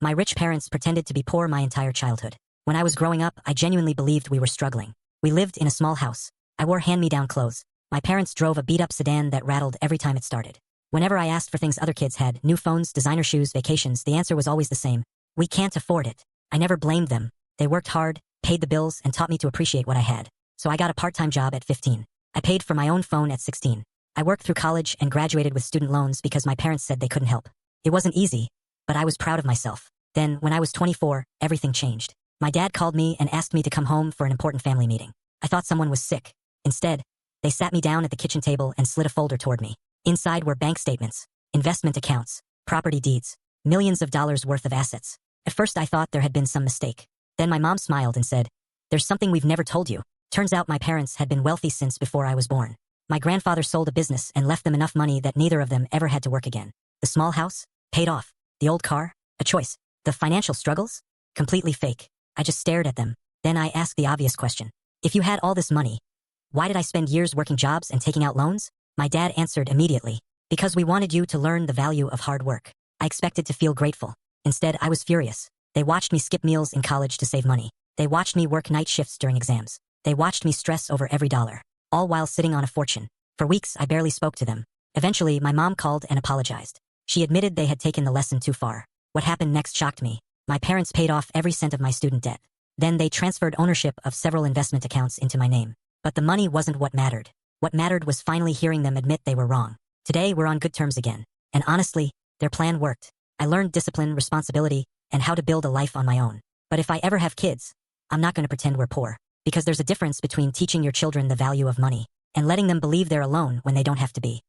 My rich parents pretended to be poor my entire childhood. When I was growing up, I genuinely believed we were struggling. We lived in a small house. I wore hand-me-down clothes. My parents drove a beat-up sedan that rattled every time it started. Whenever I asked for things other kids had, new phones, designer shoes, vacations, the answer was always the same. We can't afford it. I never blamed them. They worked hard, paid the bills, and taught me to appreciate what I had. So I got a part-time job at 15. I paid for my own phone at 16. I worked through college and graduated with student loans because my parents said they couldn't help. It wasn't easy, but I was proud of myself. Then, when I was 24, everything changed. My dad called me and asked me to come home for an important family meeting. I thought someone was sick. Instead, they sat me down at the kitchen table and slid a folder toward me. Inside were bank statements, investment accounts, property deeds, millions of dollars worth of assets. At first I thought there had been some mistake. Then my mom smiled and said, "There's something we've never told you." Turns out my parents had been wealthy since before I was born. My grandfather sold a business and left them enough money that neither of them ever had to work again. The small house? Paid off. The old car? A choice. The financial struggles? Completely fake. I just stared at them. Then I asked the obvious question. If you had all this money, why did I spend years working jobs and taking out loans? My dad answered immediately. Because we wanted you to learn the value of hard work. I expected to feel grateful. Instead, I was furious. They watched me skip meals in college to save money. They watched me work night shifts during exams. They watched me stress over every dollar, all while sitting on a fortune. For weeks, I barely spoke to them. Eventually, my mom called and apologized. She admitted they had taken the lesson too far. What happened next shocked me. My parents paid off every cent of my student debt. Then they transferred ownership of several investment accounts into my name. But the money wasn't what mattered. What mattered was finally hearing them admit they were wrong. Today, we're on good terms again. And honestly, their plan worked. I learned discipline, responsibility, and how to build a life on my own. But if I ever have kids, I'm not going to pretend we're poor. Because there's a difference between teaching your children the value of money and letting them believe they're alone when they don't have to be.